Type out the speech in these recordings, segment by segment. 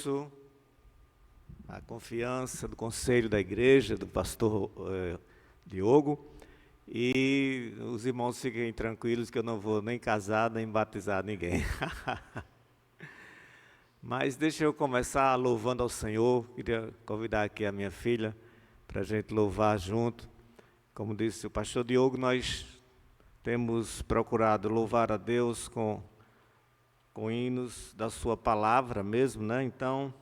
agradeço a confiança do conselho da igreja, do pastor Diogo, e os irmãos fiquem tranquilos que eu não vou nem casar, nem batizar ninguém. Mas deixa eu começar louvando ao Senhor. Queria convidar aqui a minha filha para a gente louvar junto. Como disse o pastor Diogo, nós temos procurado louvar a Deus com hinos da sua palavra mesmo, né? Então,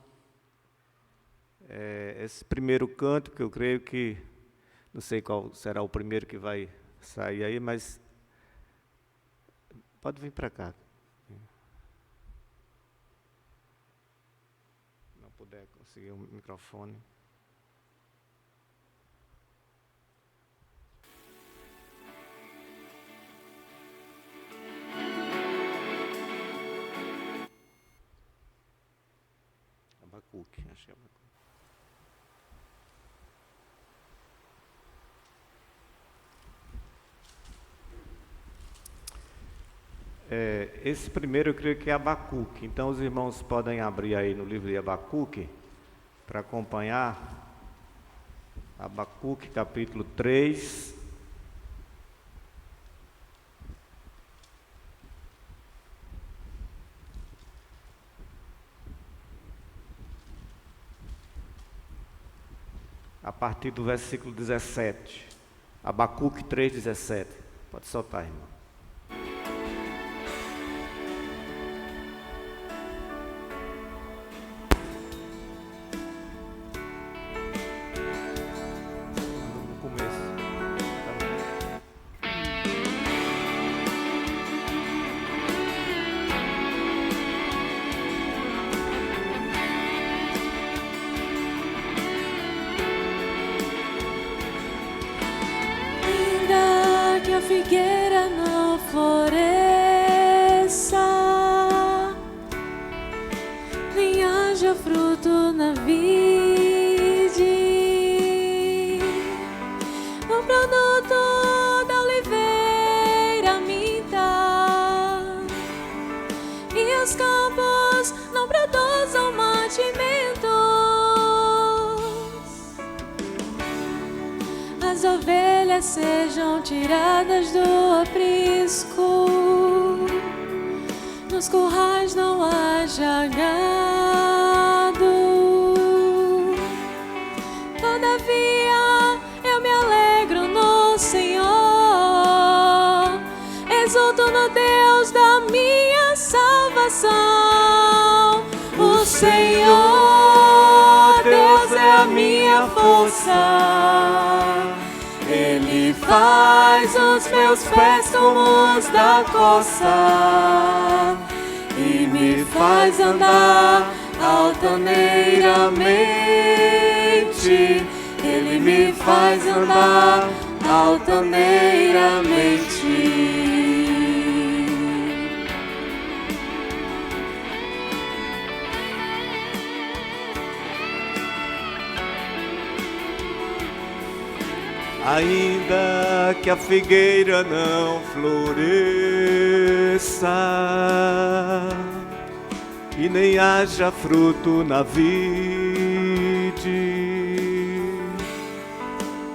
esse primeiro canto, que eu creio que, não sei qual será o primeiro que vai sair aí, mas pode vir para cá. Não puder conseguir o microfone. Abacuque, achei Abacuque. Esse primeiro eu creio que é Abacuque. Então os irmãos podem abrir aí no livro de Abacuque para acompanhar. Abacuque capítulo 3. A partir do versículo 17. Abacuque 3:17. Pode soltar, irmão. Figueira não floresça, nem haja fruto na vide, o produto da oliveira minta, e os campos não produzam mantimentos, as ovelhas sejam tiradas do aprisco, nos currais não haja gado. Todavia eu me alegro no Senhor, exulto no Deus da minha salvação. O Senhor, Deus é a minha força, Ele faz os meus pés como os da coça e me faz andar altaneiramente. Ele me faz andar altaneiramente. Ainda que a figueira não floresça e nem haja fruto na vide,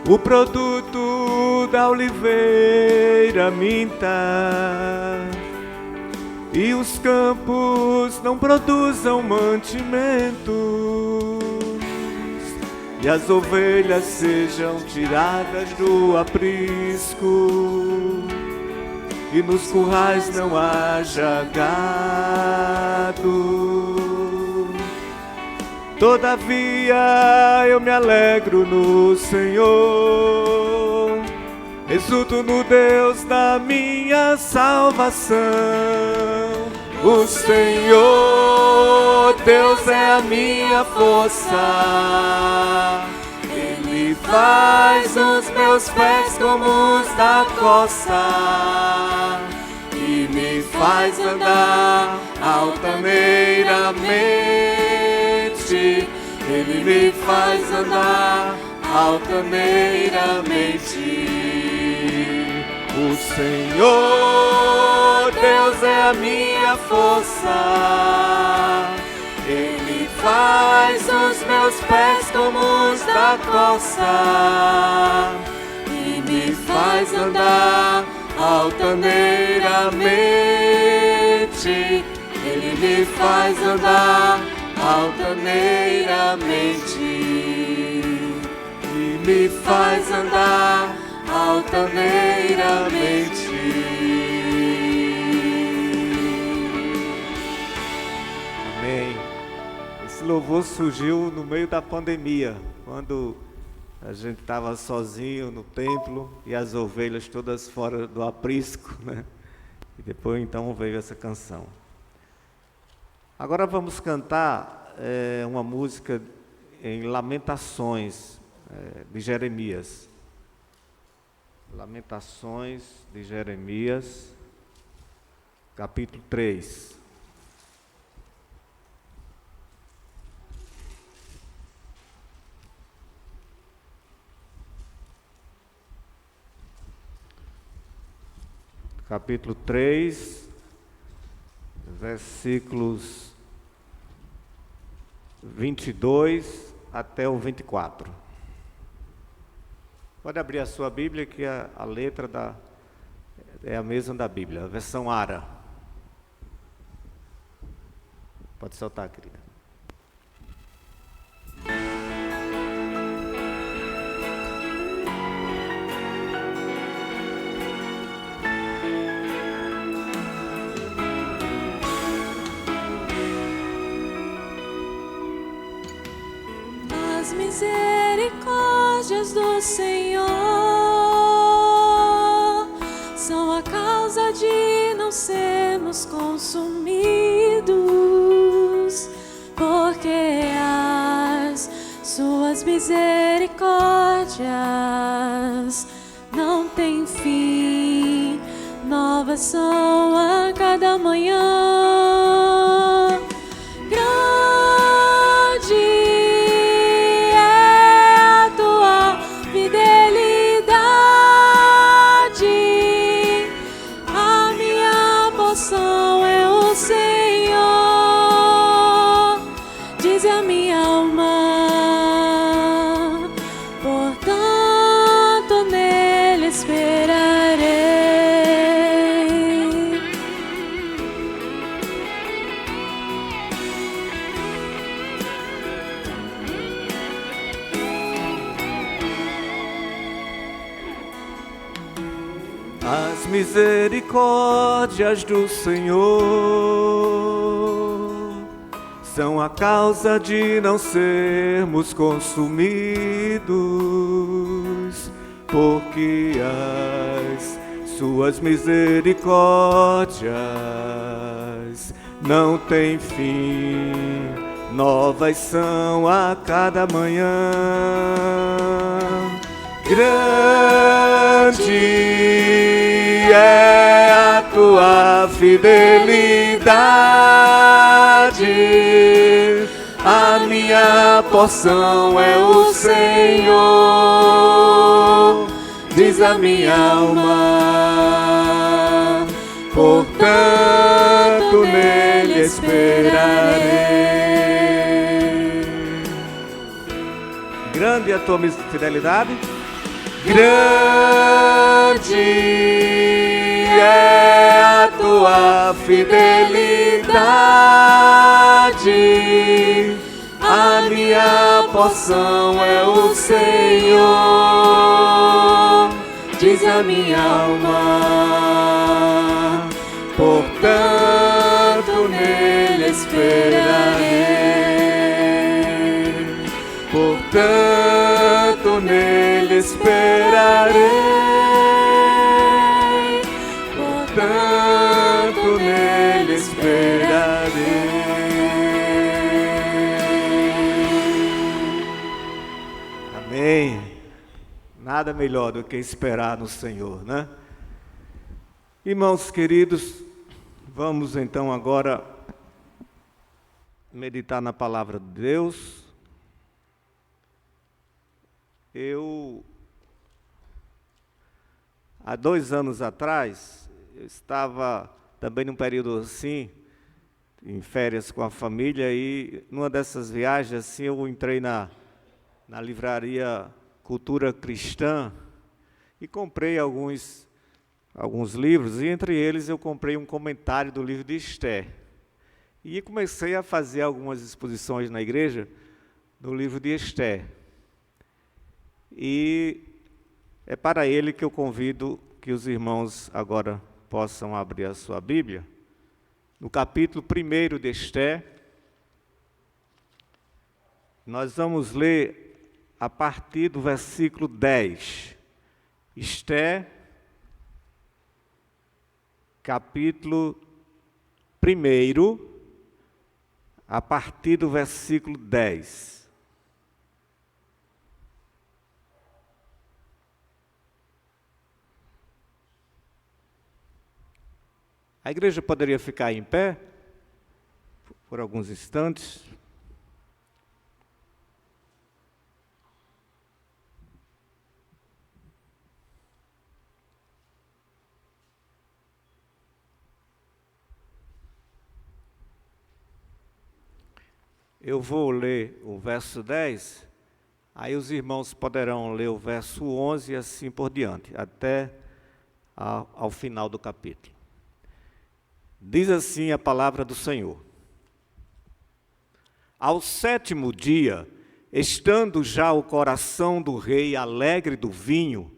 o produto da oliveira minta, e os campos não produzam mantimento, e as ovelhas sejam tiradas do aprisco, e nos currais não haja gado. Todavia eu me alegro no Senhor, exulto no Deus da minha salvação. O Senhor, Deus é a minha força, Ele faz os meus pés como os da coça e me faz andar altaneiramente. Ele me faz andar altaneiramente. O Senhor, Deus é a minha força, Ele faz os meus pés como os da corça e me faz andar altaneiramente. Ele me faz andar altaneiramente e me faz andar altaneiramente. Amém. Esse louvor surgiu no meio da pandemia, quando a gente estava sozinho no templo e as ovelhas todas fora do aprisco, né? E depois então veio essa canção. Agora vamos cantar uma música em Lamentações de Jeremias. Lamentações de Jeremias, capítulo 3. Capítulo 3, versículos 22 até o 24. Pode abrir a sua Bíblia, que a letra é a mesma da Bíblia, a versão ARA. Pode soltar, querida. As misericórdias do Senhor são a causa de não sermos consumidos, porque as suas misericórdias não têm fim, novas são a cada manhã. As misericórdias do Senhor são a causa de não sermos consumidos, porque as suas misericórdias não têm fim, novas são a cada manhã. Grande é a tua fidelidade, a minha porção é o Senhor, diz a minha alma, portanto nele esperarei. Grande é a tua fidelidade. Grande é a tua fidelidade, a minha porção é o Senhor, diz a minha alma, portanto nele esperarei, portanto nele esperarei, portanto nele esperarei. Amém. Nada melhor do que esperar no Senhor, né? Irmãos queridos, vamos então agora meditar na palavra de Deus. Há 2 anos atrás, eu estava também num período assim, em férias com a família e numa dessas viagens assim eu entrei na livraria Cultura Cristã e comprei alguns livros, e entre eles eu comprei um comentário do livro de Esther. E comecei a fazer algumas exposições na igreja do livro de Esther. E é para ele que eu convido que os irmãos agora possam abrir a sua Bíblia. No capítulo 1 de Esther, nós vamos ler a partir do versículo 10. Esther, capítulo 1, a partir do versículo 10. A igreja poderia ficar em pé por alguns instantes. Eu vou ler o verso 10, aí os irmãos poderão ler o verso 11 e assim por diante, até ao final do capítulo. Diz assim a palavra do Senhor. Ao 7º dia, estando já o coração do rei alegre do vinho,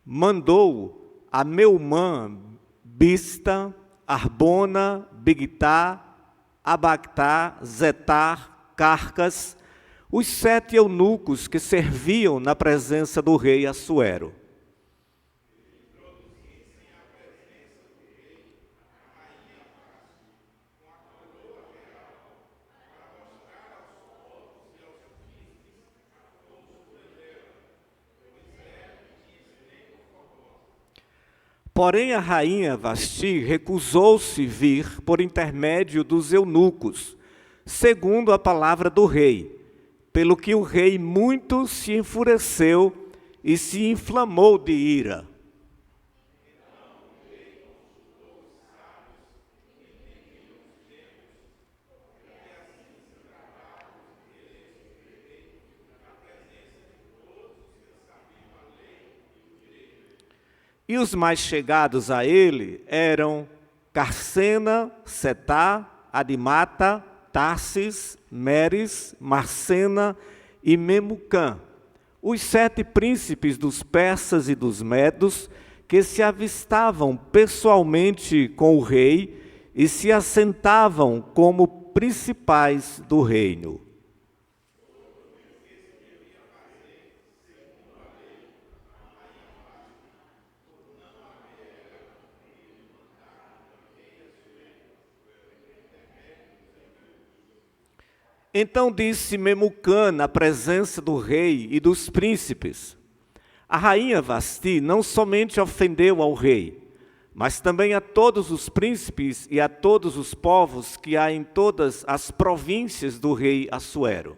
mandou a Meumã, Bista, Arbona, Bigtá, Abagtá, Zetar, Carcas, os 7 eunucos que serviam na presença do rei Assuero. Porém, a rainha Vasti recusou-se vir por intermédio dos eunucos, segundo a palavra do rei, pelo que o rei muito se enfureceu e se inflamou de ira. E os mais chegados a ele eram Carcena, Setá, Adimata, Tarsis, Meres, Marcena e Memucã, os 7 príncipes dos persas e dos medos, que se avistavam pessoalmente com o rei e se assentavam como principais do reino. Então disse Memucã na presença do rei e dos príncipes: a rainha Vasti não somente ofendeu ao rei, mas também a todos os príncipes e a todos os povos que há em todas as províncias do rei Assuero.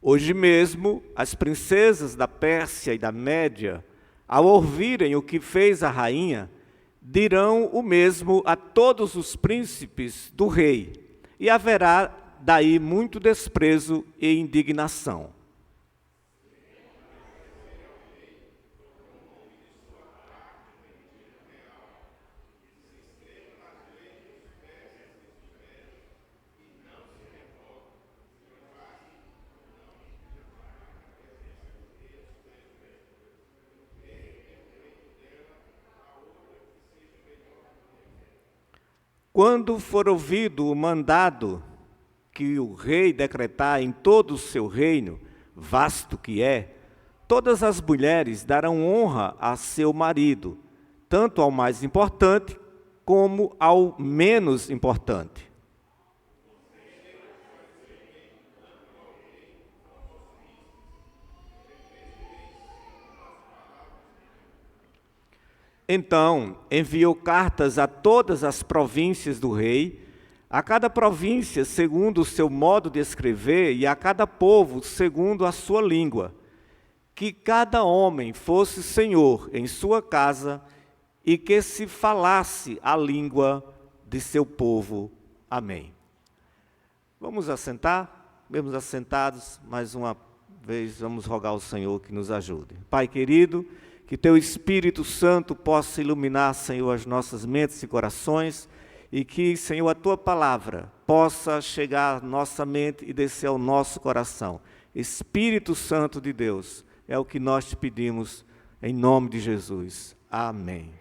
Hoje mesmo, as princesas da Pérsia e da Média, ao ouvirem o que fez a rainha, dirão o mesmo a todos os príncipes do rei, e haverá daí muito desprezo e indignação. Quando for ouvido o mandado que o rei decretar em todo o seu reino, vasto que é, todas as mulheres darão honra a seu marido, tanto ao mais importante como ao menos importante. então enviou cartas a todas as províncias do rei, a cada província segundo o seu modo de escrever e a cada povo segundo a sua língua, que cada homem fosse senhor em sua casa e que se falasse a língua de seu povo. Amém. Vamos assentar? Mesmo assentados, mais uma vez vamos rogar ao Senhor que nos ajude. Pai querido, que Teu Espírito Santo possa iluminar, Senhor, as nossas mentes e corações, e que, Senhor, a Tua palavra possa chegar à nossa mente e descer ao nosso coração. Espírito Santo de Deus, é o que nós te pedimos, em nome de Jesus. Amém.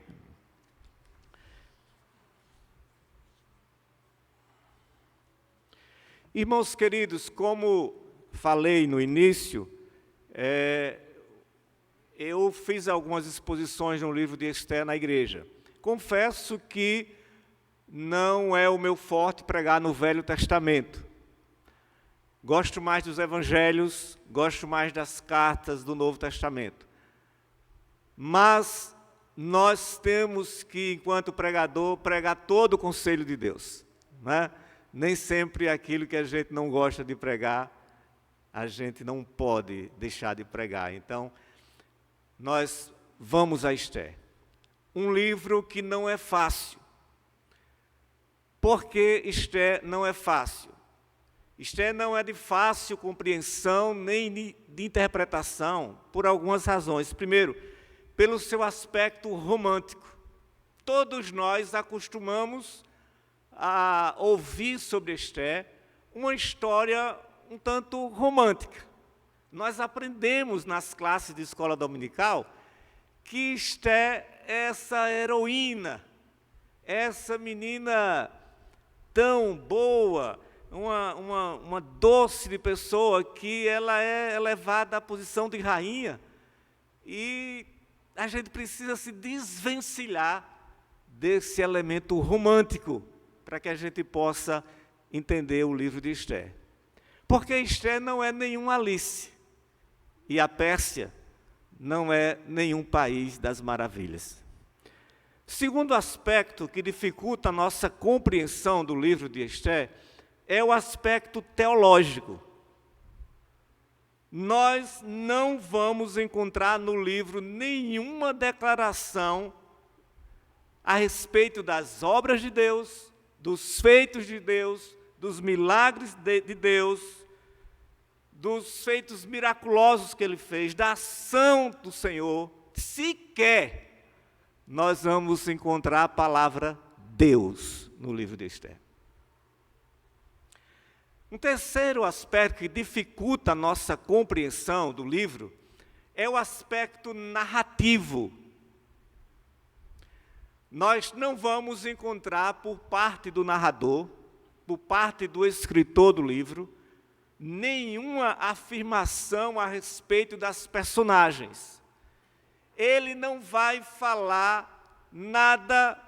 Irmãos queridos, como falei no início, eu fiz algumas exposições no livro de Esther na igreja. Confesso que não é o meu forte pregar no Velho Testamento. Gosto mais dos evangelhos, gosto mais das cartas do Novo Testamento. Mas nós temos que, enquanto pregador, pregar todo o conselho de Deus, né? Nem sempre aquilo que a gente não gosta de pregar, a gente não pode deixar de pregar. Então, nós vamos a Esther. Um livro que não é fácil. Por que Esther não é fácil? Esther não é de fácil compreensão nem de interpretação, por algumas razões. Primeiro, pelo seu aspecto romântico. Todos nós acostumamos a ouvir sobre Esther uma história um tanto romântica. Nós aprendemos nas classes de escola dominical que Esther é essa heroína, essa menina tão boa, uma doce de pessoa, que ela é elevada à posição de rainha, e a gente precisa se desvencilhar desse elemento romântico para que a gente possa entender o livro de Esther. Porque Esther não é nenhum Alice, e a Pérsia não é nenhum país das maravilhas. Segundo aspecto que dificulta a nossa compreensão do livro de Esther é o aspecto teológico. Nós não vamos encontrar no livro nenhuma declaração a respeito das obras de Deus, dos feitos de Deus, dos milagres de Deus, dos feitos miraculosos que Ele fez, da ação do Senhor. Sequer nós vamos encontrar a palavra Deus no livro de Esther. Um terceiro aspecto que dificulta a nossa compreensão do livro é o aspecto narrativo. Nós não vamos encontrar por parte do narrador, por parte do escritor do livro, nenhuma afirmação a respeito das personagens. Ele não vai falar nada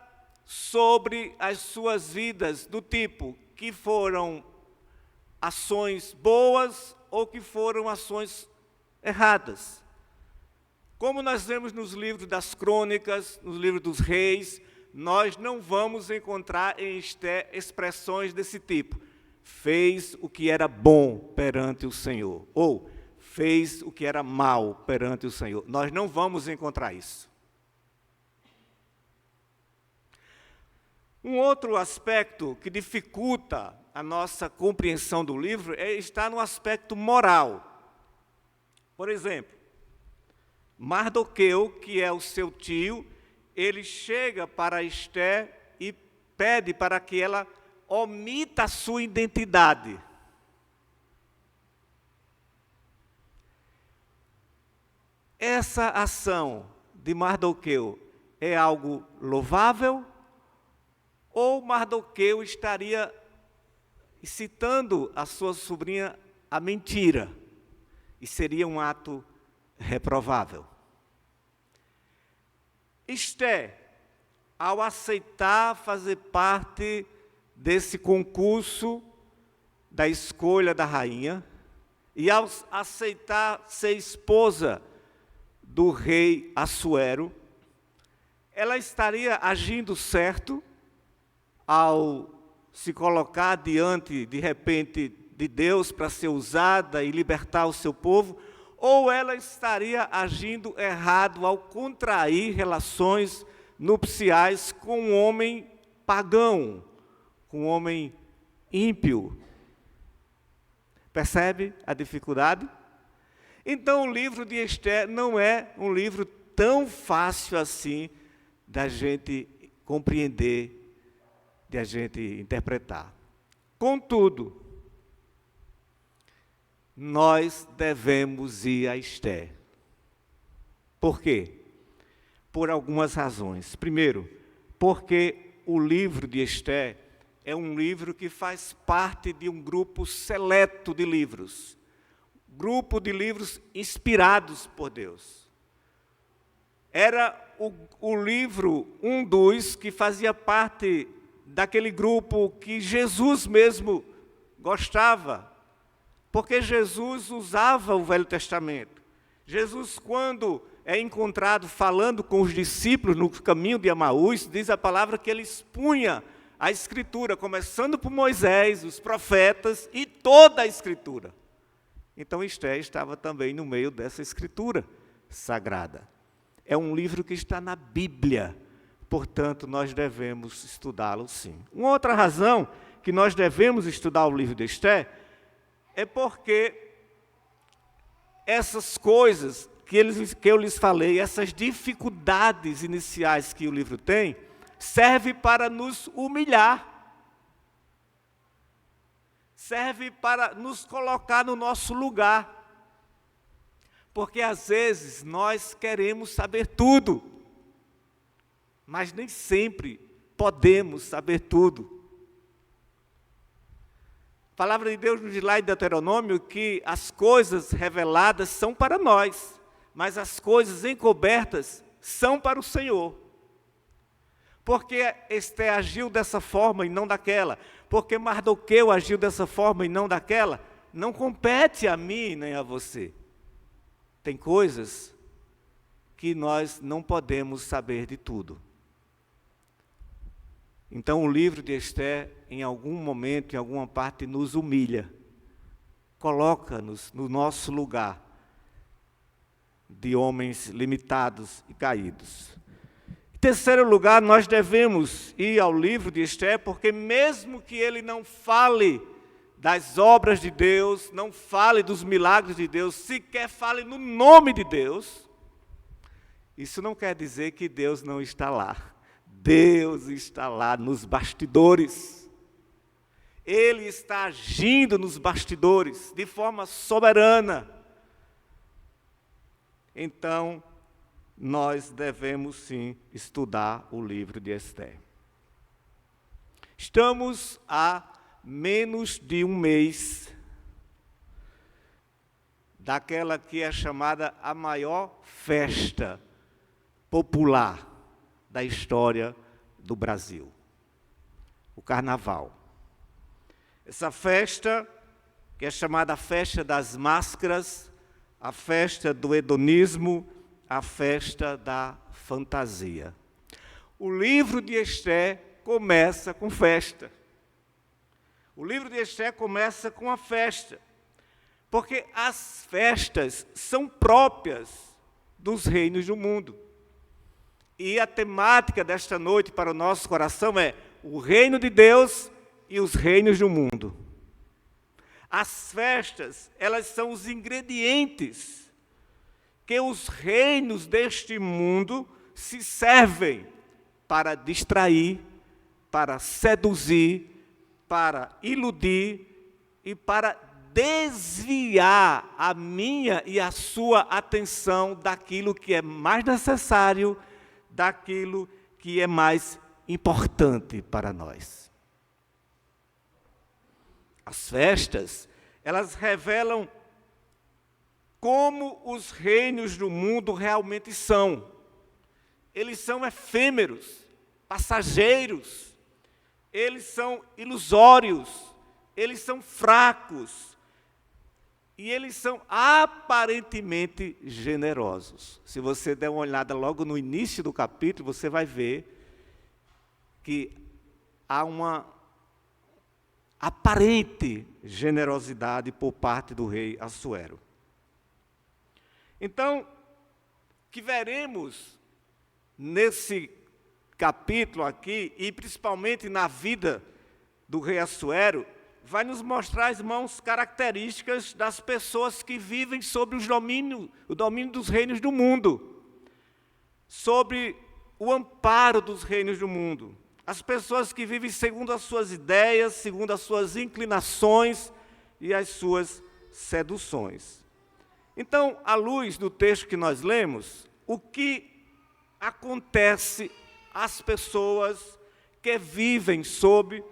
sobre as suas vidas, do tipo que foram ações boas ou que foram ações erradas. Como nós vemos nos livros das crônicas, nos livros dos reis, nós não vamos encontrar em Esther expressões desse tipo. Fez o que era bom perante o Senhor, ou fez o que era mal perante o Senhor. Nós não vamos encontrar isso. Um outro aspecto que dificulta a nossa compreensão do livro está no aspecto moral. Por exemplo, Mardoqueu, que é o seu tio, ele chega para Esther e pede para que ela omita a sua identidade. Essa ação de Mardoqueu é algo louvável? Ou Mardoqueu estaria incitando a sua sobrinha à mentira? E seria um ato reprovável. Esther, ao aceitar fazer parte desse concurso da escolha da rainha, e ao aceitar ser esposa do rei Assuero, ela estaria agindo certo ao se colocar diante, de repente, de Deus para ser usada e libertar o seu povo, ou ela estaria agindo errado ao contrair relações nupciais com um homem pagão, com um homem ímpio. Percebe a dificuldade? Então, o livro de Esther não é um livro tão fácil assim da gente compreender, de a gente interpretar. Contudo, nós devemos ir a Esther. Por quê? Por algumas razões. Primeiro, porque o livro de Esther é um livro que faz parte de um grupo seleto de livros. Grupo de livros inspirados por Deus. Era o livro, um dos que fazia parte daquele grupo que Jesus mesmo gostava, porque Jesus usava o Velho Testamento. Jesus, quando é encontrado falando com os discípulos no caminho de Emaús, diz a palavra que ele expunha a Escritura, começando por Moisés, os profetas e toda a Escritura. Então, Esther estava também no meio dessa Escritura sagrada. É um livro que está na Bíblia, portanto, nós devemos estudá-lo sim. Uma outra razão que nós devemos estudar o livro de Esther é porque essas coisas que eu lhes falei, essas dificuldades iniciais que o livro tem, serve para nos humilhar. Serve para nos colocar no nosso lugar. Porque às vezes nós queremos saber tudo, mas nem sempre podemos saber tudo. A palavra de Deus nos diz lá em Deuteronômio que as coisas reveladas são para nós, mas as coisas encobertas são para o Senhor. Porque Esther agiu dessa forma e não daquela, porque Mardoqueu agiu dessa forma e não daquela, não compete a mim nem a você. Tem coisas que nós não podemos saber de tudo. Então, o livro de Esther, em algum momento, em alguma parte, nos humilha, coloca-nos no nosso lugar de homens limitados e caídos. Em terceiro lugar, nós devemos ir ao livro de Esther, porque mesmo que ele não fale das obras de Deus, não fale dos milagres de Deus, sequer fale no nome de Deus, isso não quer dizer que Deus não está lá. Deus está lá nos bastidores. Ele está agindo nos bastidores, de forma soberana. Então, nós devemos sim estudar o livro de Esther. Estamos a menos de um mês daquela que é chamada a maior festa popular da história do Brasil, o Carnaval. Essa festa, que é chamada a festa das máscaras, a festa do hedonismo, a festa da fantasia. O livro de Esther começa com festa. O livro de Esther começa com a festa, porque as festas são próprias dos reinos do mundo. E a temática desta noite para o nosso coração é o reino de Deus e os reinos do mundo. As festas, elas são os ingredientes que os reinos deste mundo se servem para distrair, para seduzir, para iludir e para desviar a minha e a sua atenção daquilo que é mais necessário, daquilo que é mais importante para nós. As festas, elas revelam como os reinos do mundo realmente são. Eles são efêmeros, passageiros, eles são ilusórios, eles são fracos, e eles são aparentemente generosos. Se você der uma olhada logo no início do capítulo, você vai ver que há uma aparente generosidade por parte do rei Assuero. Então, que veremos nesse capítulo aqui, e principalmente na vida do rei Assuero, vai nos mostrar, irmãos, características das pessoas que vivem sob o domínio dos reinos do mundo, sobre o amparo dos reinos do mundo. As pessoas que vivem segundo as suas ideias, segundo as suas inclinações e as suas seduções. Então, à luz do texto que nós lemos, o que acontece às pessoas que vivem sob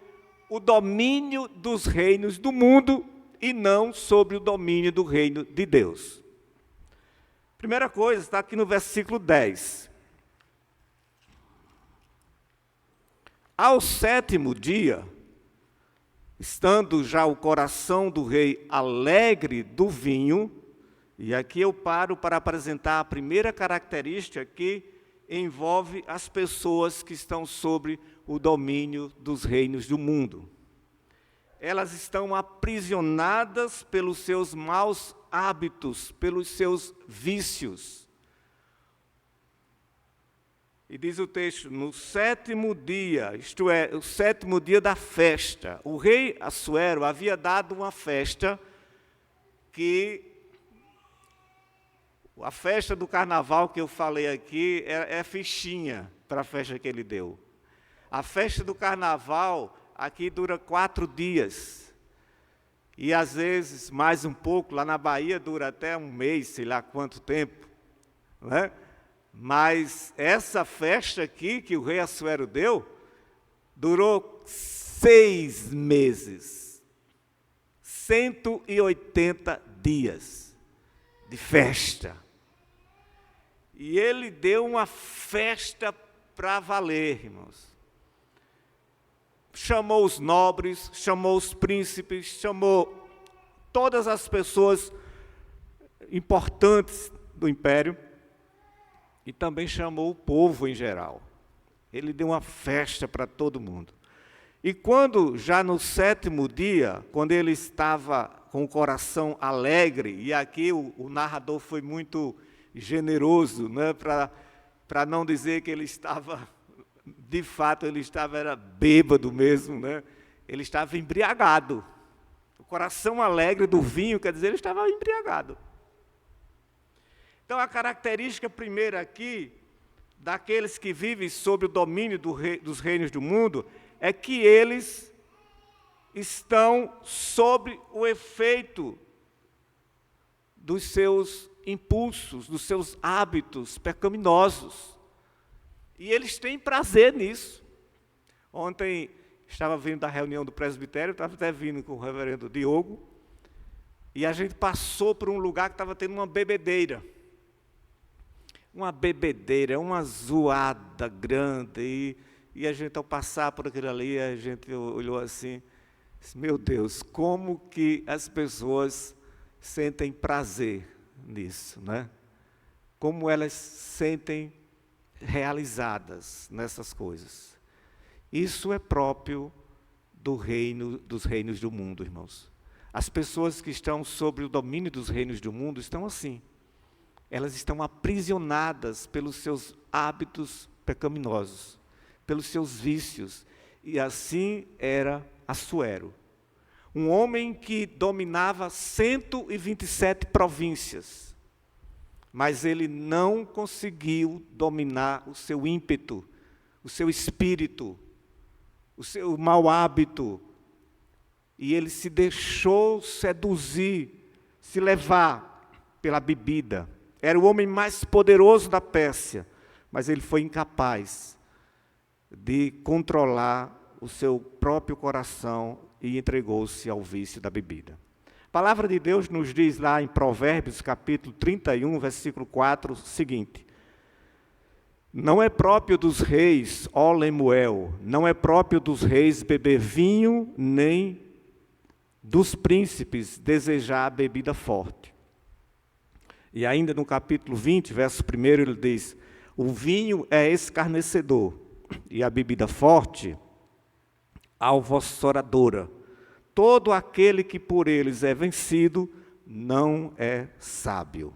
o domínio dos reinos do mundo e não sobre o domínio do reino de Deus? Primeira coisa, está aqui no versículo 10. Ao 7º dia, estando já o coração do rei alegre do vinho, e aqui eu paro para apresentar a primeira característica que envolve as pessoas que estão sobre o domínio dos reinos do mundo. Elas estão aprisionadas pelos seus maus hábitos, pelos seus vícios. E diz o texto, no 7º dia, isto é, o 7º dia da festa, o rei Assuero havia dado uma festa a festa do carnaval que eu falei aqui é fichinha para a festa que ele deu. A festa do carnaval aqui dura 4 dias. E às vezes, mais um pouco, lá na Bahia dura até um mês, sei lá quanto tempo, não é? Mas essa festa aqui, que o rei Assuero deu, durou 6 meses. 180 dias de festa. E ele deu uma festa para valer, irmãos. Chamou os nobres, chamou os príncipes, chamou todas as pessoas importantes do império, e também chamou o povo em geral. Ele deu uma festa para todo mundo. E quando, já no 7º dia, quando ele estava com o coração alegre, e aqui o narrador foi muito generoso, né, para não dizer que ele estava, de fato, era bêbado mesmo, né? Ele estava embriagado. O coração alegre do vinho, quer dizer, ele estava embriagado. Então, a característica primeira aqui, daqueles que vivem sob o domínio dos reinos do mundo, é que eles estão sob o efeito dos seus impulsos, dos seus hábitos pecaminosos. E eles têm prazer nisso. Ontem, estava vindo da reunião do presbitério, estava até vindo com o reverendo Diogo, e a gente passou por um lugar que estava tendo uma bebedeira. Uma zoada grande, e a gente, ao passar por aquilo ali, a gente olhou assim, disse, meu Deus, como que as pessoas sentem prazer nisso, né? Como elas sentem realizadas nessas coisas. Isso é próprio dos reinos do mundo, irmãos. As pessoas que estão sob o domínio dos reinos do mundo estão assim. Elas estão aprisionadas pelos seus hábitos pecaminosos, pelos seus vícios. E assim era Assuero. Um homem que dominava 127 províncias, mas ele não conseguiu dominar o seu ímpeto, o seu espírito, o seu mau hábito. E ele se deixou seduzir, se levar pela bebida. Era o homem mais poderoso da Pérsia, mas ele foi incapaz de controlar o seu próprio coração e entregou-se ao vício da bebida. A palavra de Deus nos diz lá em Provérbios, capítulo 31, versículo 4, o seguinte: não é próprio dos reis, ó Lemuel, não é próprio dos reis beber vinho, nem dos príncipes desejar a bebida forte. E ainda no capítulo 20, verso 1, ele diz: o vinho é escarnecedor, e a bebida forte, alvossoradora. Todo aquele que por eles é vencido, não é sábio.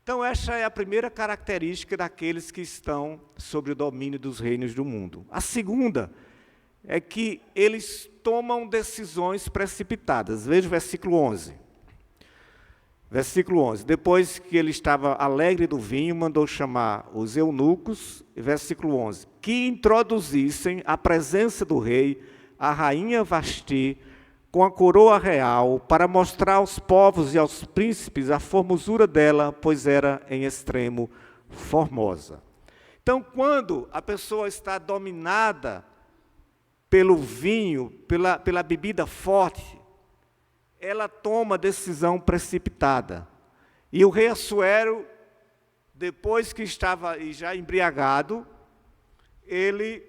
Então, essa é a primeira característica daqueles que estão sob o domínio dos reinos do mundo. A segunda é que eles tomam decisões precipitadas. Veja o versículo 11. Versículo 11. Depois que ele estava alegre do vinho, mandou chamar os eunucos. Versículo 11. Que introduzissem à presença do rei a rainha Vasti, com a coroa real, para mostrar aos povos e aos príncipes a formosura dela, pois era em extremo formosa. Então, quando a pessoa está dominada pelo vinho, pela bebida forte, ela toma decisão precipitada. E o rei Assuero, depois que estava já embriagado, ele,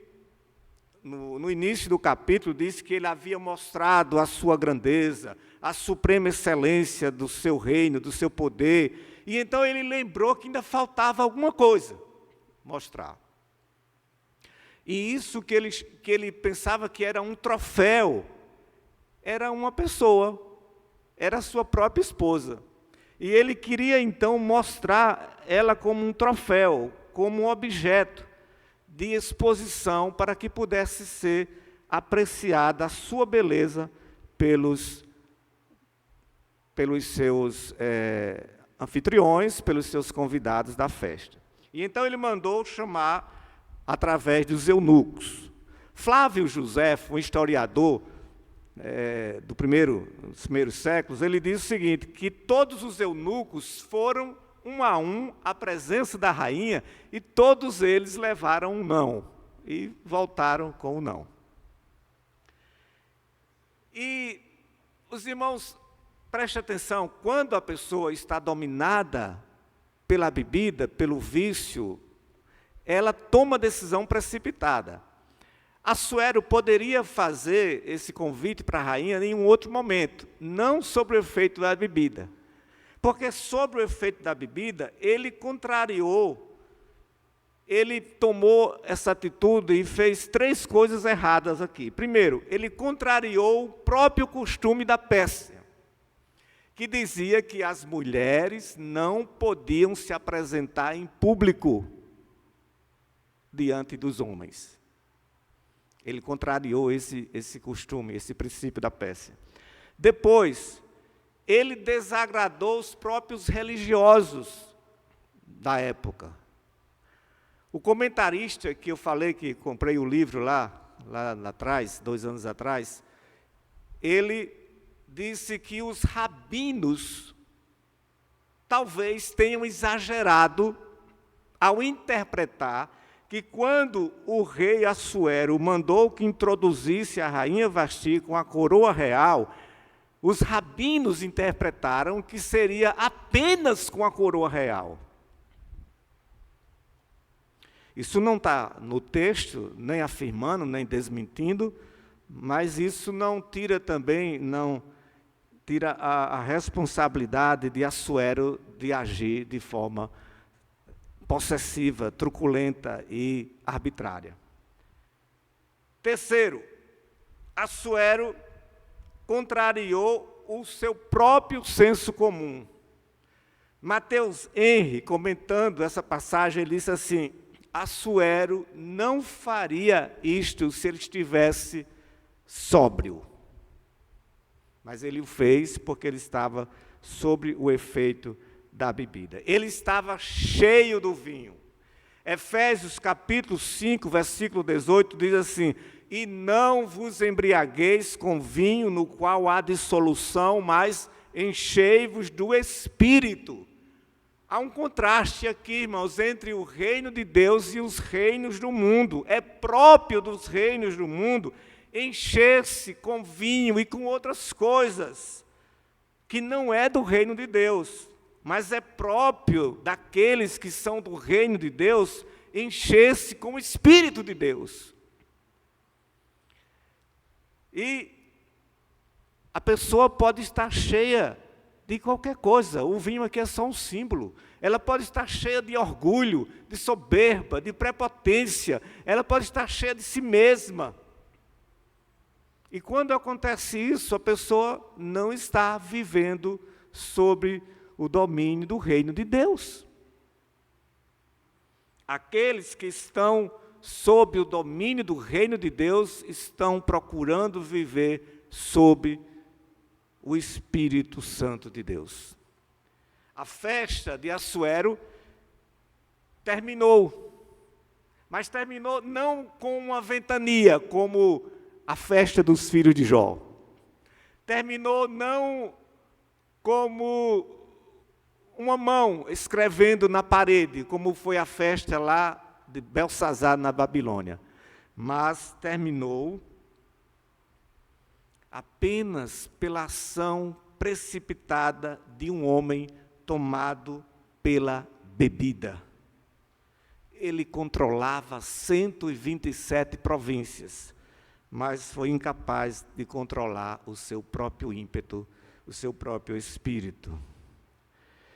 no início do capítulo, disse que ele havia mostrado a sua grandeza, a suprema excelência do seu reino, do seu poder. E então ele lembrou que ainda faltava alguma coisa mostrar. E isso que ele pensava que era um troféu, era uma pessoa, era a sua própria esposa. E ele queria então mostrar ela como um troféu, como um objeto de exposição, para que pudesse ser apreciada a sua beleza pelos seus anfitriões, pelos seus convidados da festa. E então ele mandou chamar através dos eunucos. Flávio Joséfo, um historiador dos primeiros séculos, ele diz o seguinte, que todos os eunucos foram um a um à presença da rainha, e todos eles levaram um não, e voltaram com o não. E os irmãos, preste atenção, quando a pessoa está dominada pela bebida, pelo vício, ela toma decisão precipitada. Assuero poderia fazer esse convite para a rainha em um outro momento, não sobre o efeito da bebida. Porque sobre o efeito da bebida, ele contrariou, ele tomou essa atitude e fez 3 coisas erradas aqui. Primeiro, ele contrariou o próprio costume da Pérsia, que dizia que as mulheres não podiam se apresentar em público diante dos homens. Ele contrariou esse costume, esse princípio da Pérsia. Depois, ele desagradou os próprios religiosos da época. O comentarista que eu falei, que comprei o livro lá atrás, 2 anos atrás, ele disse que os rabinos talvez tenham exagerado ao interpretar que quando o rei Assuero mandou que introduzisse a rainha Vasti com a coroa real, os rabinos interpretaram que seria apenas com a coroa real. Isso não está no texto, nem afirmando, nem desmentindo, mas isso não tira a responsabilidade de Assuero de agir de forma possessiva, truculenta e arbitrária. Terceiro, Assuero contrariou o seu próprio senso comum. Mateus Henry, comentando essa passagem, ele disse assim: Assuero não faria isto se ele estivesse sóbrio. Mas ele o fez porque ele estava sob o efeito da bebida. Ele estava cheio do vinho. Efésios capítulo 5, versículo 18, diz assim: e não vos embriagueis com vinho no qual há dissolução, mas enchei-vos do Espírito. Há um contraste aqui, irmãos, entre o reino de Deus e os reinos do mundo. É próprio dos reinos do mundo encher-se com vinho e com outras coisas, que não é do reino de Deus, mas é próprio daqueles que são do reino de Deus encher-se com o Espírito de Deus. E A pessoa pode estar cheia de qualquer coisa. O vinho aqui é só um símbolo. Ela pode estar cheia de orgulho, de soberba, de prepotência. Ela pode estar cheia de si mesma. E quando acontece isso, a pessoa não está vivendo sob o domínio do reino de Deus. Aqueles que estão sob o domínio do reino de Deus estão procurando viver sob o Espírito Santo de Deus. A festa de Assuero terminou, mas terminou não com uma ventania, como a festa dos filhos de Jó. Terminou não como uma mão escrevendo na parede, como foi a festa lá de Belsazar na Babilônia, mas terminou apenas pela ação precipitada de um homem tomado pela bebida. Ele controlava 127 províncias, mas foi incapaz de controlar o seu próprio ímpeto, o seu próprio espírito.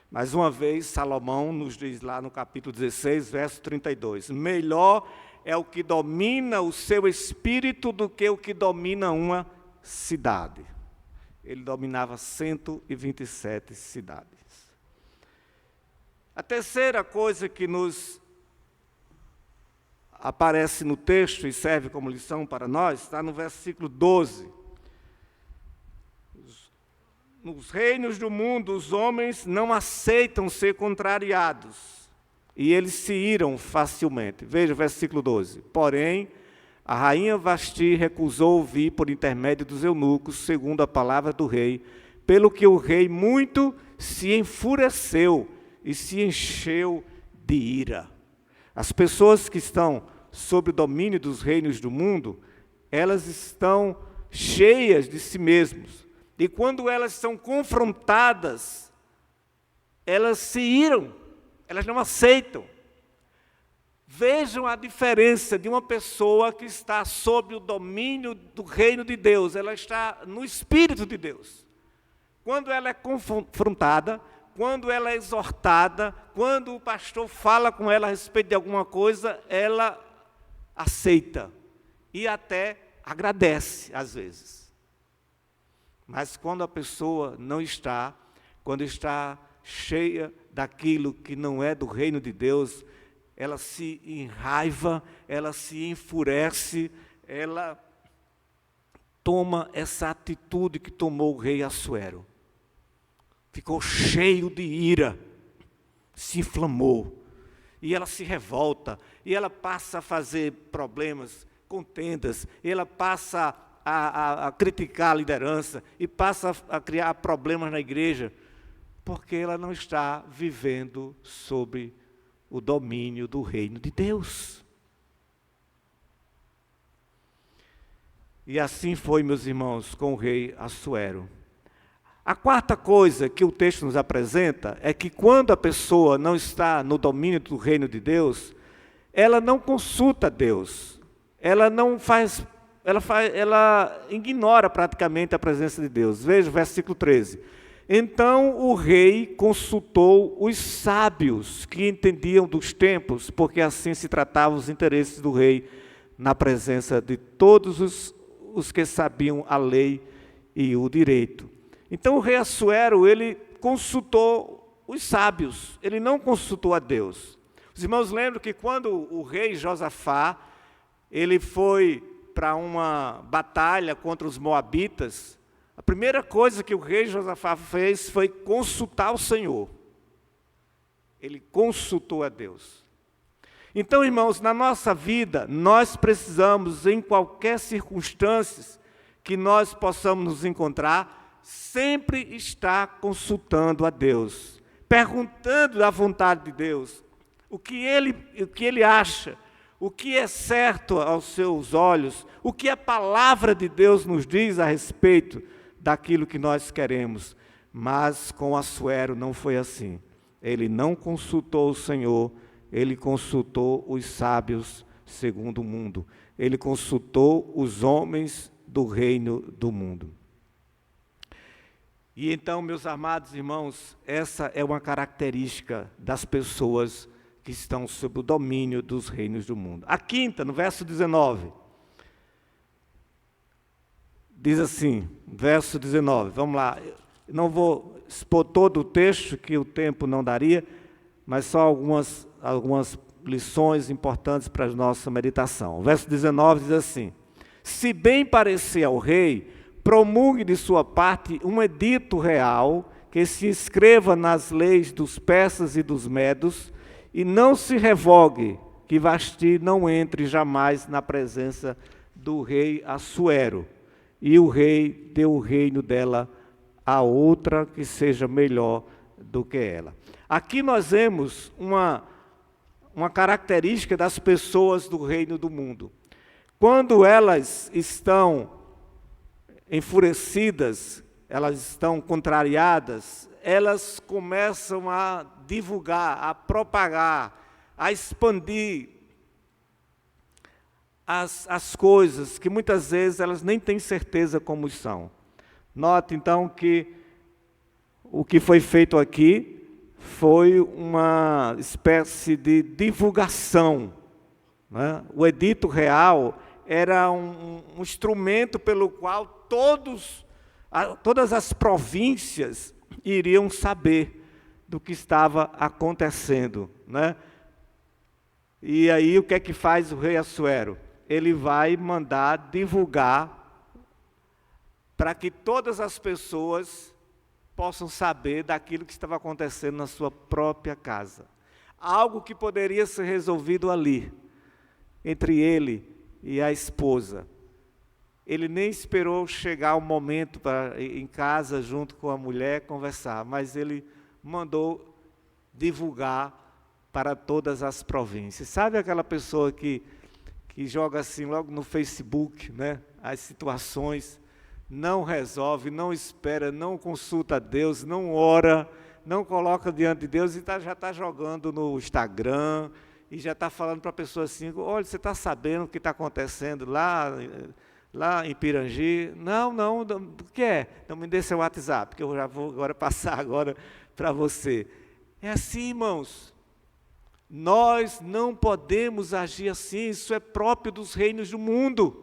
Mais uma vez, Salomão nos diz lá no capítulo 16, verso 32, melhor é o que domina o seu espírito do que o que domina uma cidade. Ele dominava 127 cidades. A terceira coisa que nos aparece no texto e serve como lição para nós, está no versículo 12. Nos reinos do mundo, os homens não aceitam ser contrariados, e eles se iram facilmente. Veja o versículo 12. Porém, a rainha Vasti recusou vir por intermédio dos eunucos, segundo a palavra do rei, pelo que o rei muito se enfureceu e se encheu de ira. As pessoas que estão sob o domínio dos reinos do mundo, elas estão cheias de si mesmas. E quando elas são confrontadas, elas se iram, elas não aceitam. Vejam a diferença de uma pessoa que está sob o domínio do reino de Deus, ela está no Espírito de Deus. Quando ela é confrontada, quando ela é exortada, quando o pastor fala com ela a respeito de alguma coisa, ela aceita e até agradece às vezes. Mas quando a pessoa não está, quando está cheia daquilo que não é do reino de Deus, ela se enraiva, ela se enfurece, ela toma essa atitude que tomou o rei Assuero. Ficou cheio de ira, se inflamou, e ela se revolta, e ela passa a fazer problemas, contendas, e ela passa a criticar a liderança, e passa a criar problemas na igreja, porque ela não está vivendo sob o domínio do reino de Deus. E assim foi, meus irmãos, com o rei Assuero. A quarta coisa que o texto nos apresenta é que quando a pessoa não está no domínio do reino de Deus, ela não consulta Deus, ela ignora praticamente a presença de Deus. Veja o versículo 13. Então o rei consultou os sábios que entendiam dos tempos, porque assim se tratavam os interesses do rei na presença de todos os que sabiam a lei e o direito. Então o rei Assuero, ele consultou os sábios, ele não consultou a Deus. Os irmãos lembram que quando o rei Josafá, ele foi para uma batalha contra os moabitas, a primeira coisa que o rei Josafá fez foi consultar o Senhor. Ele consultou a Deus. Então, irmãos, na nossa vida, nós precisamos, em qualquer circunstância que nós possamos nos encontrar, sempre estar consultando a Deus, perguntando a vontade de Deus, o que ele acha, o que é certo aos seus olhos, o que a palavra de Deus nos diz a respeito daquilo que nós queremos. Mas com Assuero não foi assim. Ele não consultou o Senhor, ele consultou os sábios segundo o mundo. Ele consultou os homens do reino do mundo. E então, meus amados irmãos, essa é uma característica das pessoas que estão sob o domínio dos reinos do mundo. A quinta, no verso 19, diz assim, verso 19, vamos lá, não vou expor todo o texto, que o tempo não daria, mas só algumas lições importantes para a nossa meditação. O verso 19 diz assim: se bem parecer ao rei, promulgue de sua parte um edito real, que se inscreva nas leis dos persas e dos medos, e não se revogue, que Vasti não entre jamais na presença do rei Assuero, e o rei deu o reino dela a outra que seja melhor do que ela. Aqui nós vemos uma característica das pessoas do reino do mundo. Quando elas estão enfurecidas, elas estão contrariadas, elas começam a divulgar, a propagar, a expandir as coisas que muitas vezes elas nem têm certeza como são. Note então que o que foi feito aqui foi uma espécie de divulgação, né? O edito real era um instrumento pelo qual todas as províncias iriam saber do que estava acontecendo, né? E aí o que é que faz o rei Assuero? Ele vai mandar divulgar para que todas as pessoas possam saber daquilo que estava acontecendo na sua própria casa. Algo que poderia ser resolvido ali, entre ele e a esposa. Ele nem esperou chegar o momento para ir em casa junto com a mulher conversar, mas ele mandou divulgar para todas as províncias. Sabe aquela pessoa que joga assim logo no Facebook, né, as situações, não resolve, não espera, não consulta a Deus, não ora, não coloca diante de Deus e já está jogando no Instagram e já está falando para a pessoa assim: olha, você está sabendo o que está acontecendo lá em Pirangi? Não, o que é? Não, me dê seu WhatsApp, que eu já vou agora passar agora para você. É assim, irmãos. Nós não podemos agir assim, isso é próprio dos reinos do mundo.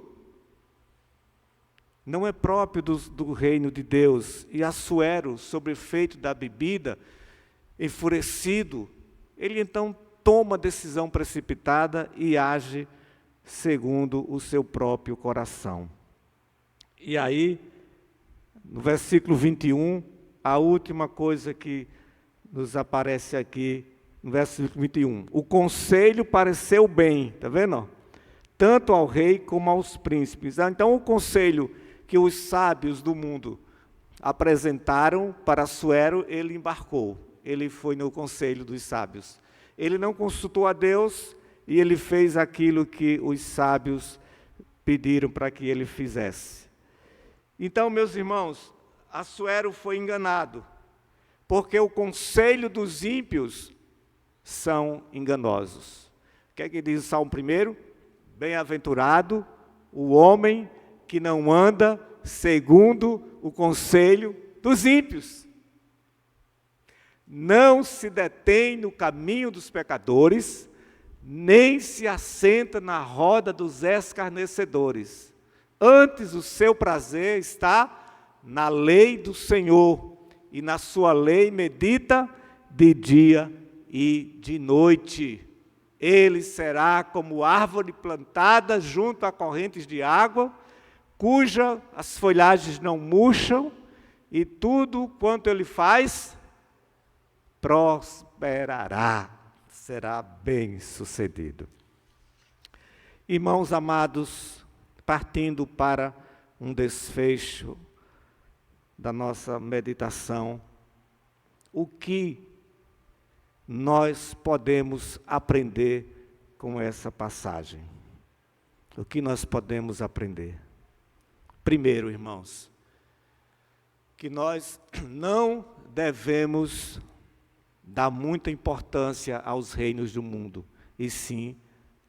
Não é próprio do reino de Deus. E Assuero, sob o efeito da bebida, enfurecido, ele então toma decisão precipitada e age segundo o seu próprio coração. E aí, no versículo 21, a última coisa que nos aparece aqui, no versículo 21, o conselho pareceu bem, está vendo? Tanto ao rei como aos príncipes. Então o conselho que os sábios do mundo apresentaram para Assuero, ele embarcou, ele foi no conselho dos sábios. Ele não consultou a Deus e ele fez aquilo que os sábios pediram para que ele fizesse. Então, meus irmãos, Assuero foi enganado, porque o conselho dos ímpios são enganosos. O que é que diz o Salmo 1? Bem-aventurado o homem que não anda segundo o conselho dos ímpios, não se detém no caminho dos pecadores, nem se assenta na roda dos escarnecedores. Antes o seu prazer está na lei do Senhor, e na sua lei medita de dia e de noite. Ele será como árvore plantada junto a correntes de água, cuja as folhagens não murcham, e tudo quanto ele faz prosperará, será bem sucedido. Irmãos amados, partindo para um desfecho da nossa meditação, o que nós podemos aprender com essa passagem? O que nós podemos aprender? Primeiro, irmãos, que nós não devemos dar muita importância aos reinos do mundo, e sim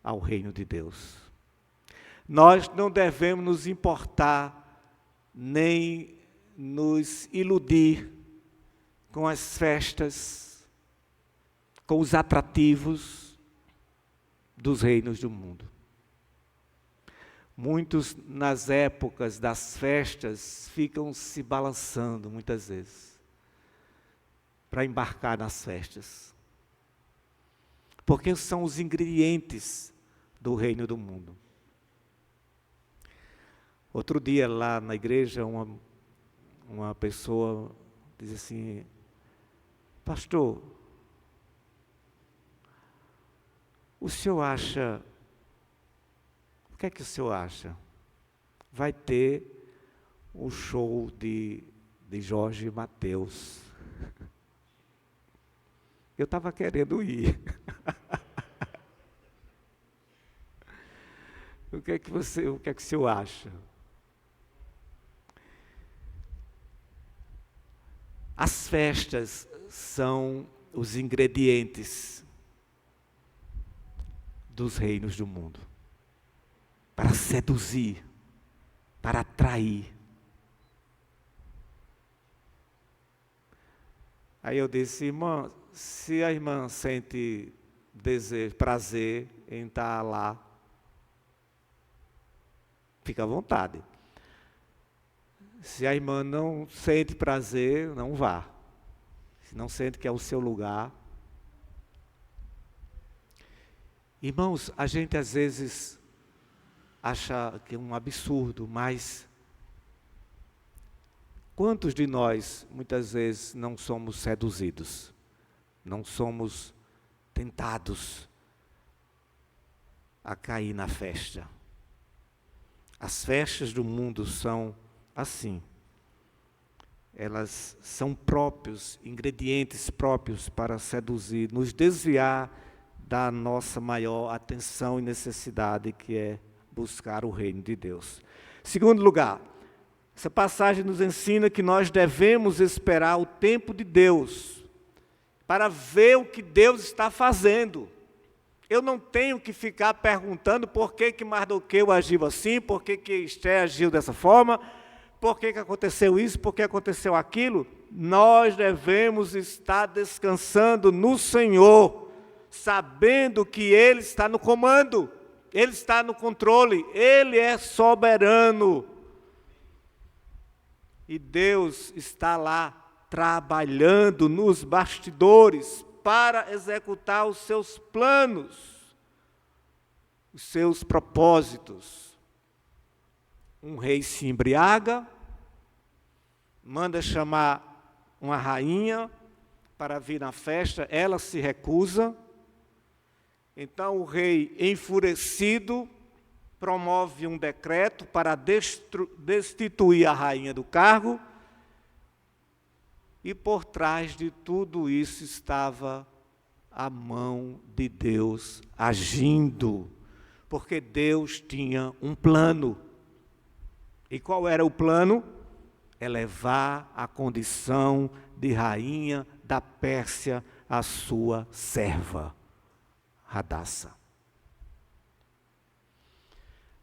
ao reino de Deus. Nós não devemos nos importar nem nos iludir com as festas, com os atrativos dos reinos do mundo. Muitos, nas épocas das festas, ficam se balançando, muitas vezes, para embarcar nas festas. Porque são os ingredientes do reino do mundo. Outro dia, lá na igreja, uma pessoa diz assim: pastor, o senhor acha... O que é que o senhor acha? Vai ter o show de Jorge Mateus. Eu estava querendo ir. O que é que o senhor acha? As festas são os ingredientes dos reinos do mundo, para seduzir, para atrair. Aí eu disse: irmã, se a irmã sente desejo, prazer em estar lá, fica à vontade. Se a irmã não sente prazer, não vá. Se não sente que é o seu lugar. Irmãos, a gente às vezes acha que é um absurdo, mas quantos de nós, muitas vezes, não somos seduzidos, não somos tentados a cair na festa? As festas do mundo são assim. Elas são ingredientes próprios para seduzir, nos desviar da nossa maior atenção e necessidade, que é buscar o reino de Deus. Segundo lugar, essa passagem nos ensina que nós devemos esperar o tempo de Deus para ver o que Deus está fazendo. Eu não tenho que ficar perguntando por que Mardoqueu agiu assim, por que Esté agiu dessa forma, por que aconteceu isso, por que aconteceu aquilo. Nós devemos estar descansando no Senhor, sabendo que Ele está no comando, Ele está no controle, Ele é soberano. E Deus está lá trabalhando nos bastidores para executar os seus planos, os seus propósitos. Um rei se embriaga, manda chamar uma rainha para vir na festa, ela se recusa. Então o rei, enfurecido, promove um decreto para destituir a rainha do cargo, e por trás de tudo isso estava a mão de Deus agindo, porque Deus tinha um plano. E qual era o plano? Elevar a condição de rainha da Pérsia a sua serva, Hadassa.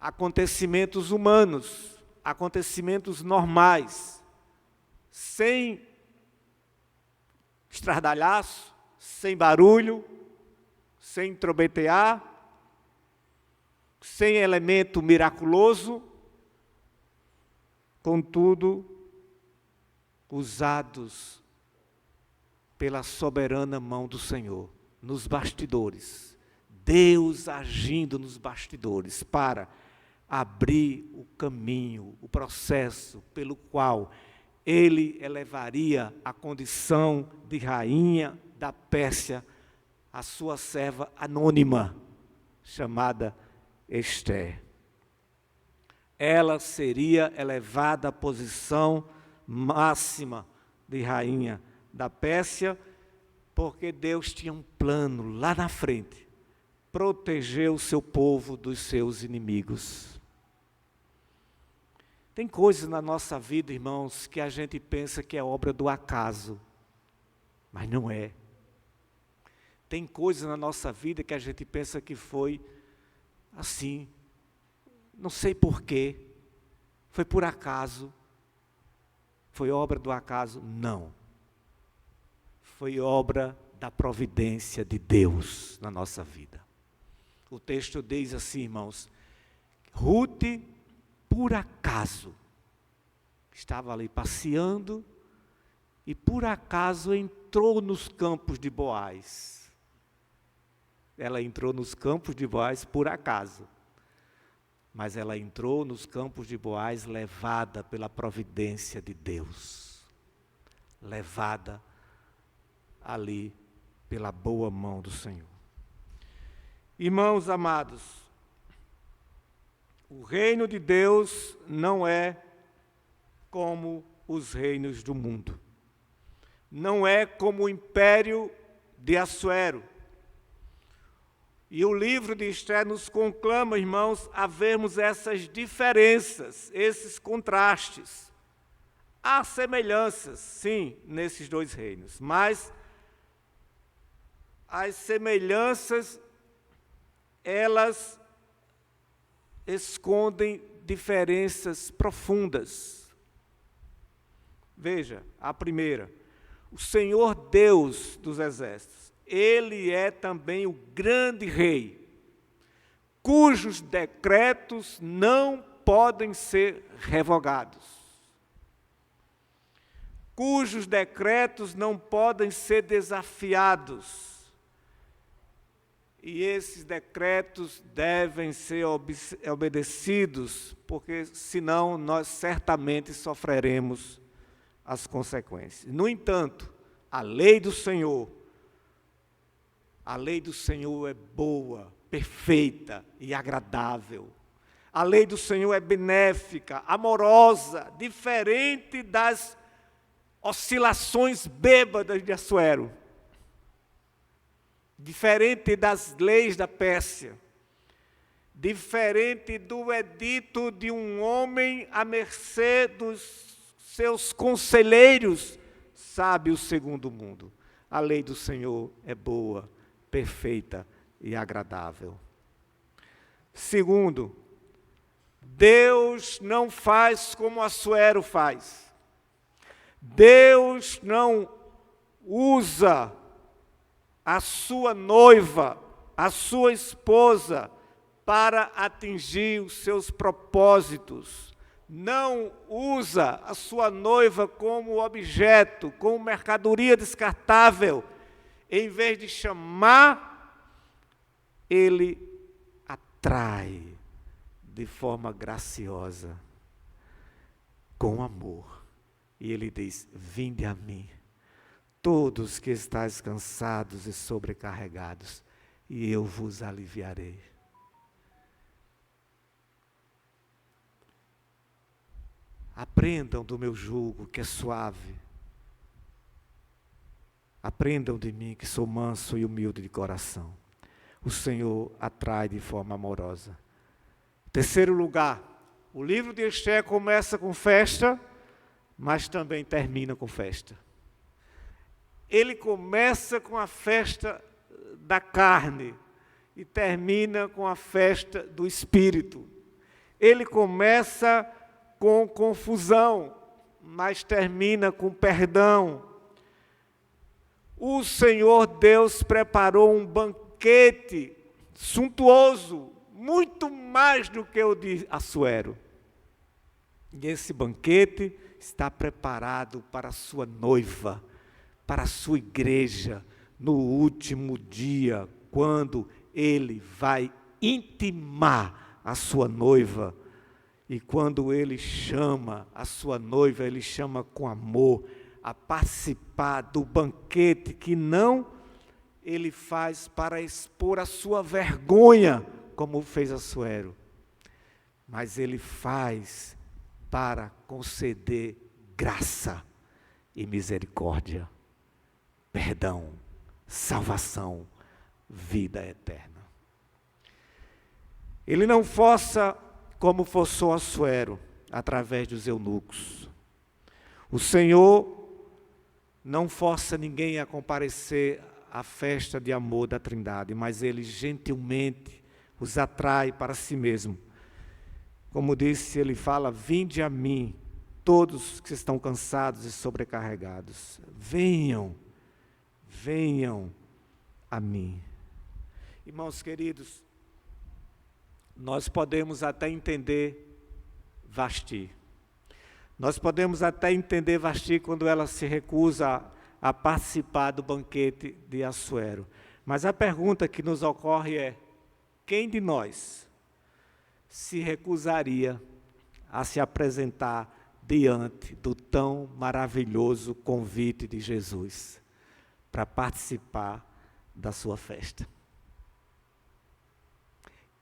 Acontecimentos humanos, acontecimentos normais, sem estardalhaço, sem barulho, sem trombetear, sem elemento miraculoso, contudo, usados pela soberana mão do Senhor, nos bastidores. Deus agindo nos bastidores para abrir o caminho, o processo pelo qual Ele elevaria a condição de rainha da Pérsia a sua serva anônima, chamada Esté. Ela seria elevada à posição máxima de rainha da Pérsia, porque Deus tinha um plano lá na frente, proteger o seu povo dos seus inimigos. Tem coisas na nossa vida, irmãos, que a gente pensa que é obra do acaso, mas não é. Tem coisas na nossa vida que a gente pensa que foi assim, não sei porquê, foi por acaso. Foi obra do acaso? Não. Foi obra da providência de Deus na nossa vida. O texto diz assim, irmãos, Ruth, por acaso, estava ali passeando e por acaso entrou nos campos de Boaz. Ela entrou nos campos de Boaz por acaso, mas ela entrou nos campos de Boaz levada pela providência de Deus, levada ali pela boa mão do Senhor. Irmãos amados, o reino de Deus não é como os reinos do mundo. Não é como o império de Assuero. E o livro de Esther nos conclama, irmãos, a vermos essas diferenças, esses contrastes. Há semelhanças, sim, nesses dois reinos, mas as semelhanças, elas escondem diferenças profundas. Veja, a primeira, o Senhor Deus dos exércitos, Ele é também o grande rei, cujos decretos não podem ser revogados, cujos decretos não podem ser desafiados. E esses decretos devem ser obedecidos, porque senão nós certamente sofreremos as consequências. No entanto, a lei do Senhor é boa, perfeita e agradável. A lei do Senhor é benéfica, amorosa, diferente das oscilações bêbadas de Assuero, diferente das leis da Pérsia, diferente do edito de um homem à mercê dos seus conselheiros, sábios segundo o mundo. A lei do Senhor é boa, perfeita e agradável. Segundo, Deus não faz como Assuero faz. Deus não usa a sua noiva, a sua esposa, para atingir os seus propósitos. Não usa a sua noiva como objeto, como mercadoria descartável. Em vez de chamar, Ele atrai de forma graciosa, com amor. E Ele diz: vinde a mim, todos que estáis cansados e sobrecarregados, e eu vos aliviarei. Aprendam do meu jugo, que é suave. Aprendam de mim, que sou manso e humilde de coração. O Senhor atrai de forma amorosa. Terceiro lugar, o livro de Esther começa com festa, mas também termina com festa. Ele começa com a festa da carne e termina com a festa do espírito. Ele começa com confusão, mas termina com perdão. O Senhor Deus preparou um banquete suntuoso, muito mais do que o de Assuero. E esse banquete está preparado para a sua noiva, para a sua igreja, no último dia, quando Ele vai intimar a sua noiva. E quando Ele chama a sua noiva, Ele chama com amor a participar do banquete que não Ele faz para expor a sua vergonha, como fez Assuero, mas Ele faz para conceder graça e misericórdia, perdão, salvação, vida eterna. Ele não força como forçou Assuero, através dos eunucos. O Senhor não força ninguém a comparecer à festa de amor da Trindade, mas Ele gentilmente os atrai para si mesmo. Como disse, Ele fala: vinde a mim, todos que estão cansados e sobrecarregados. Venham a mim. Irmãos queridos, nós podemos até entender Vasti. Nós podemos até entender Vasti quando ela se recusa a participar do banquete de Assuero. Mas a pergunta que nos ocorre é: quem de nós se recusaria a se apresentar diante do tão maravilhoso convite de Jesus para participar da sua festa?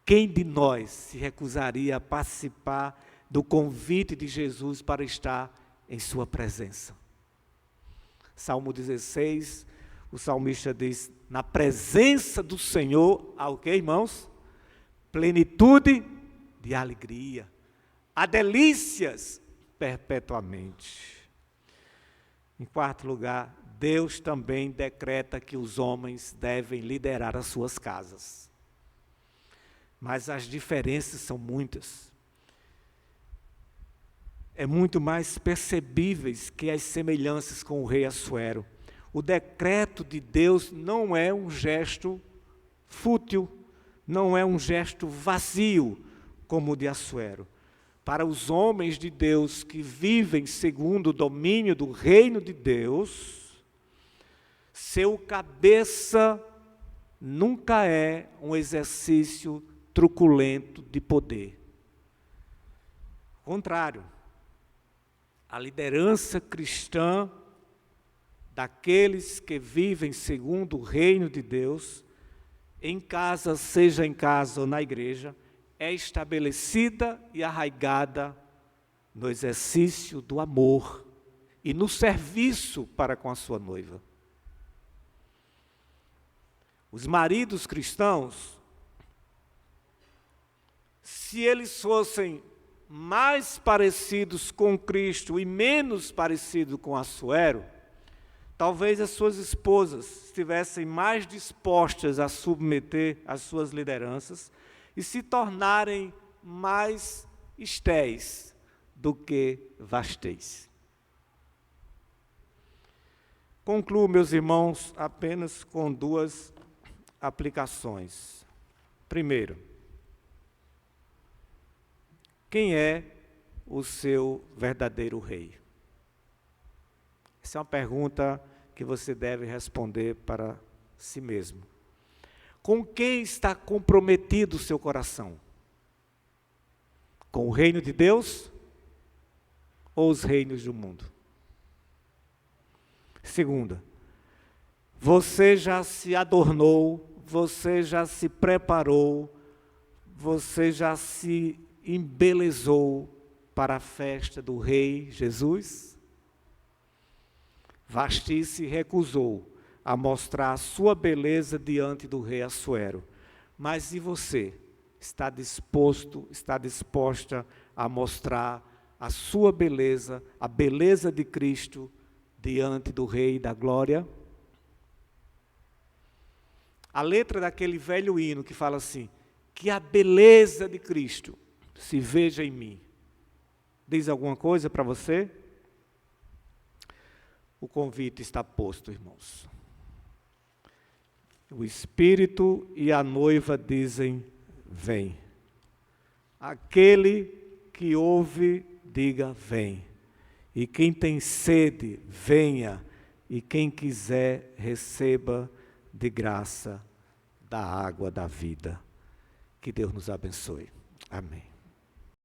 Quem de nós se recusaria a participar do convite de Jesus para estar em sua presença? Salmo 16, o salmista diz: na presença do Senhor há o quê, irmãos? Plenitude de alegria, há delícias perpetuamente. Em quarto lugar, Deus também decreta que os homens devem liderar as suas casas. Mas as diferenças são muitas. É muito mais percebíveis que as semelhanças com o rei Assuero. O decreto de Deus não é um gesto fútil, não é um gesto vazio como o de Assuero. Para os homens de Deus que vivem segundo o domínio do reino de Deus, seu cabeça nunca é um exercício truculento de poder. Ao contrário, a liderança cristã daqueles que vivem segundo o reino de Deus, em casa, seja em casa ou na igreja, é estabelecida e arraigada no exercício do amor e no serviço para com a sua noiva. Os maridos cristãos, se eles fossem mais parecidos com Cristo e menos parecidos com Assuero, talvez as suas esposas estivessem mais dispostas a submeter as suas lideranças e se tornarem mais estéis do que vastéis. Concluo, meus irmãos, apenas com duas aplicações. Primeiro, quem é o seu verdadeiro rei? Essa é uma pergunta que você deve responder para si mesmo. Com quem está comprometido o seu coração? Com o reino de Deus ou os reinos do mundo? Segunda, você já se adornou, você já se preparou, você já se embelezou para a festa do Rei Jesus? Vasti se recusou a mostrar a sua beleza diante do rei Assuero. Mas e você? Está disposta a mostrar a sua beleza, a beleza de Cristo, diante do Rei da Glória? A letra daquele velho hino que fala assim: que a beleza de Cristo se veja em mim. Diz alguma coisa para você? O convite está posto, irmãos. O Espírito e a noiva dizem: vem. Aquele que ouve, diga: vem. E quem tem sede, venha. E quem quiser, receba de graça da água da vida. Que Deus nos abençoe. Amém.